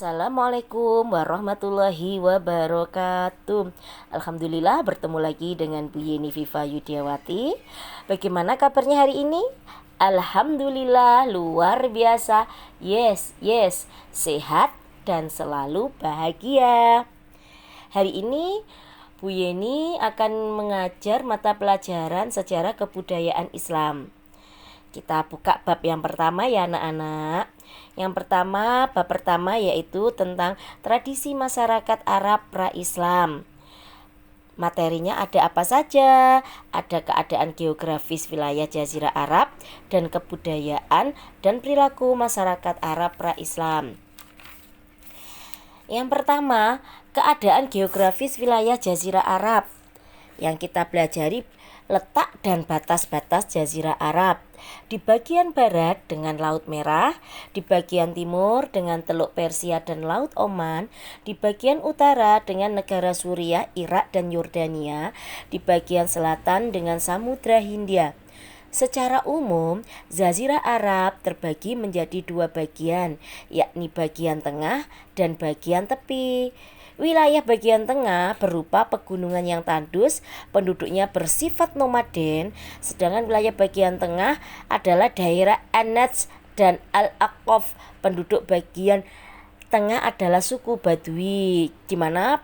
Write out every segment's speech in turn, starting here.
Assalamualaikum warahmatullahi wabarakatuh. Alhamdulillah bertemu lagi dengan Bu Yeni Viva Yudiawati. Bagaimana kabarnya hari ini? Alhamdulillah luar biasa. Yes, sehat dan selalu bahagia. Hari ini Bu Yeni akan mengajar mata pelajaran sejarah kebudayaan Islam. Kita buka bab yang pertama ya anak-anak. Yang pertama, bab pertama yaitu tentang tradisi masyarakat Arab pra-Islam. Materinya ada apa saja? Ada keadaan geografis wilayah Jazirah Arab dan kebudayaan dan perilaku masyarakat Arab pra-Islam. Yang pertama, keadaan geografis wilayah Jazirah Arab. Yang kita pelajari letak dan batas-batas Jazirah Arab. Di bagian barat dengan Laut Merah, di bagian timur dengan Teluk Persia dan Laut Oman, di bagian utara dengan negara Suriah, Irak dan Yordania, di bagian selatan dengan Samudra Hindia. Secara umum, Jazirah Arab terbagi menjadi dua bagian, yakni bagian tengah dan bagian tepi. Wilayah bagian tengah berupa pegunungan yang tandus, penduduknya bersifat nomaden, sedangkan wilayah bagian tengah adalah daerah An-Najj dan Al-Aqaf. Penduduk bagian tengah adalah suku Badui, di mana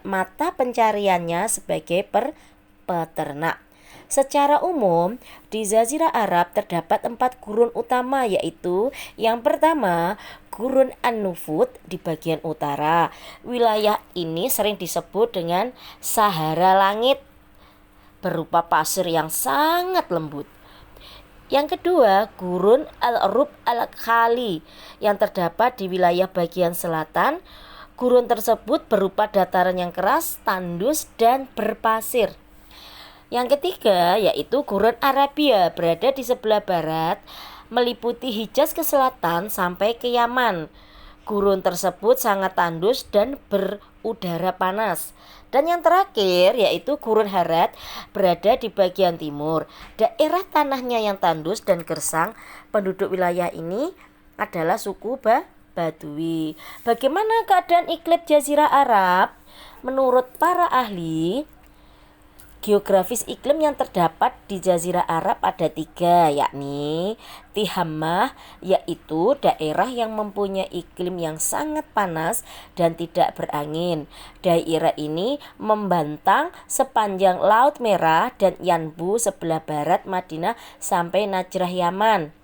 mata pencariannya sebagai peternak. Secara umum, di Jazirah Arab terdapat 4 gurun utama, yaitu yang pertama, Gurun An-Nufud di bagian utara. Wilayah ini sering disebut dengan Sahara Langit, berupa pasir yang sangat lembut. Yang kedua, Gurun Al-Rub Al-Khali yang terdapat di wilayah bagian selatan. Gurun tersebut berupa dataran yang keras, tandus, dan berpasir. Yang ketiga yaitu Gurun Arabia, berada di sebelah barat, meliputi Hijaz ke selatan sampai ke Yaman. Gurun tersebut sangat tandus dan berudara panas. Dan yang terakhir yaitu Gurun Harat, berada di bagian timur. Daerah tanahnya yang tandus dan gersang. Penduduk wilayah ini adalah suku Badui. Bagaimana keadaan iklim Jazirah Arab? Menurut para ahli, geografis iklim yang terdapat di Jazirah Arab ada 3, yakni Tihamah, yaitu daerah yang mempunyai iklim yang sangat panas dan tidak berangin. Daerah ini membentang sepanjang Laut Merah dan Yanbu sebelah barat Madinah sampai Najrah, Yaman.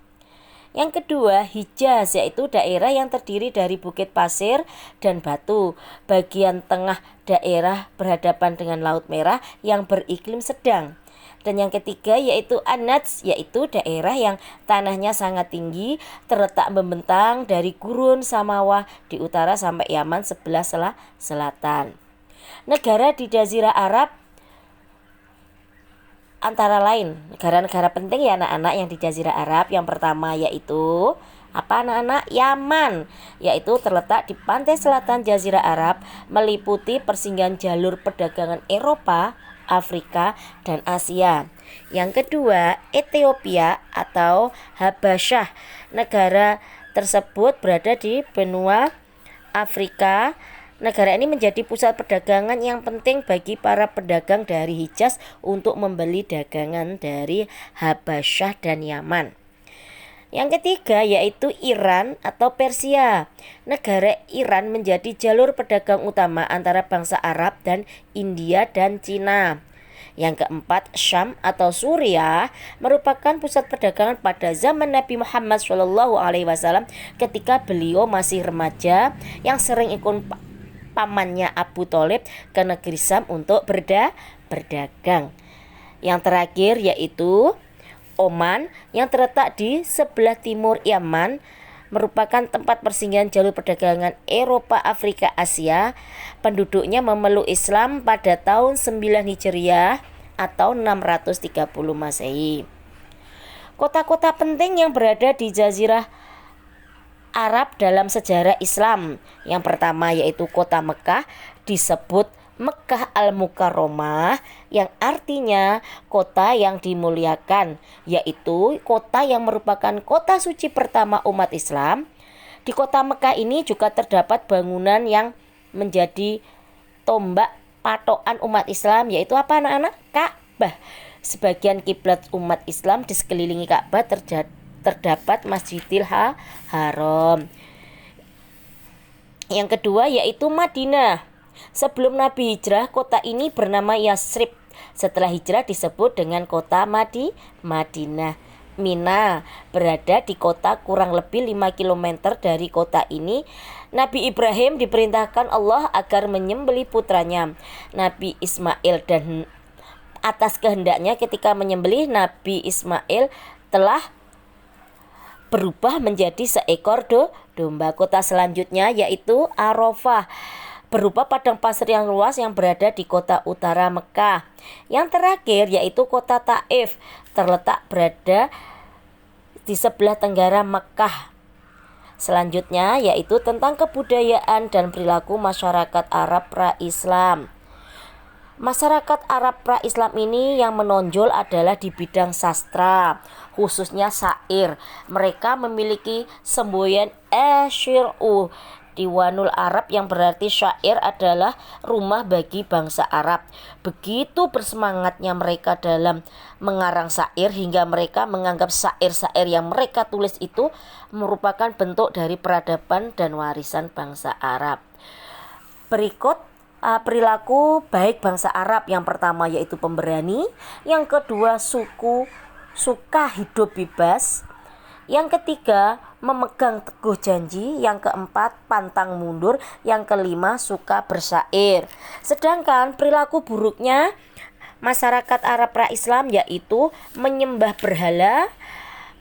Yang kedua, Hijaz, yaitu daerah yang terdiri dari bukit pasir dan batu. Bagian tengah daerah berhadapan dengan Laut Merah yang beriklim sedang. Dan yang ketiga yaitu An-Najj, yaitu daerah yang tanahnya sangat tinggi, terletak membentang dari Gurun Samawah di utara sampai Yaman sebelah selatan. Negara di Jazirah Arab antara lain negara-negara penting ya anak-anak yang di Jazirah Arab. Yang pertama yaitu apa anak-anak? Yaman, yaitu terletak di pantai selatan Jazirah Arab, meliputi persinggahan jalur perdagangan Eropa, Afrika, dan Asia. Yang kedua, Ethiopia atau Habasyah. Negara tersebut berada di benua Afrika. Negara ini menjadi pusat perdagangan yang penting bagi para pedagang dari Hijaz untuk membeli dagangan dari Habasyah dan Yaman. Yang ketiga yaitu Iran atau Persia. Negara Iran menjadi jalur pedagang utama antara bangsa Arab dan India dan Cina. Yang keempat, Syam atau Suriah merupakan pusat perdagangan pada zaman Nabi Muhammad SAW ketika beliau masih remaja, yang sering ikut pamannya Abu Thalib ke negeri Syam untuk berdagang. Yang terakhir yaitu Oman yang terletak di sebelah timur Yaman, merupakan tempat persinggahan jalur perdagangan Eropa, Afrika, Asia. Penduduknya memeluk Islam pada tahun 9 Hijriah atau 630 Masehi. Kota-kota penting yang berada di Jazirah Arab dalam sejarah Islam. Yang pertama yaitu kota Mekah, disebut Mekkah Al-Mukarramah, yang artinya kota yang dimuliakan, yaitu kota yang merupakan kota suci pertama umat Islam. Di kota Mekah ini juga terdapat bangunan yang menjadi tombak patokan umat Islam, yaitu apa anak-anak? Ka'bah. Sebagian kiblat umat Islam di sekelilingi Ka'bah terdapat Masjidil Haram. Yang kedua yaitu Madinah. Sebelum Nabi hijrah, kota ini bernama Yasrib. Setelah hijrah disebut dengan kota Madinah. Mina berada di kota kurang lebih 5 km dari kota ini. Nabi Ibrahim diperintahkan Allah agar menyembelih putranya Nabi Ismail, dan atas kehendaknya ketika menyembelih, Nabi Ismail telah berubah menjadi seekor domba. Kota selanjutnya yaitu Arafah, berupa padang pasir yang luas yang berada di kota utara Mekah. Yang terakhir yaitu kota Taif, terletak berada di sebelah tenggara Mekah. Selanjutnya yaitu tentang kebudayaan dan perilaku masyarakat Arab pra-Islam. Masyarakat Arab pra-Islam ini yang menonjol adalah di bidang sastra, khususnya syair. Mereka memiliki semboyan Asyir'u, Diwanul Arab, yang berarti syair adalah rumah bagi bangsa Arab. Begitu bersemangatnya mereka dalam mengarang syair hingga mereka menganggap syair-syair yang mereka tulis itu merupakan bentuk dari peradaban dan warisan bangsa Arab. Berikut perilaku baik bangsa Arab. Yang pertama yaitu pemberani, yang kedua suka hidup bebas, yang ketiga memegang teguh janji, yang keempat pantang mundur, yang kelima suka bersyair. Sedangkan perilaku buruknya masyarakat Arab pra-Islam yaitu menyembah berhala,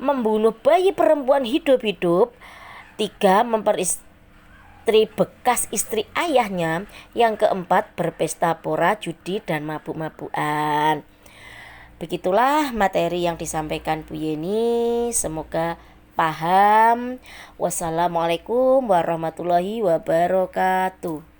membunuh bayi perempuan hidup-hidup, tiga memperistri bekas istri ayahnya, yang keempat berpesta pora, judi, dan mabuk-mabukan. Begitulah materi yang disampaikan Bu Yeni, semoga paham. Wassalamualaikum warahmatullahi wabarakatuh.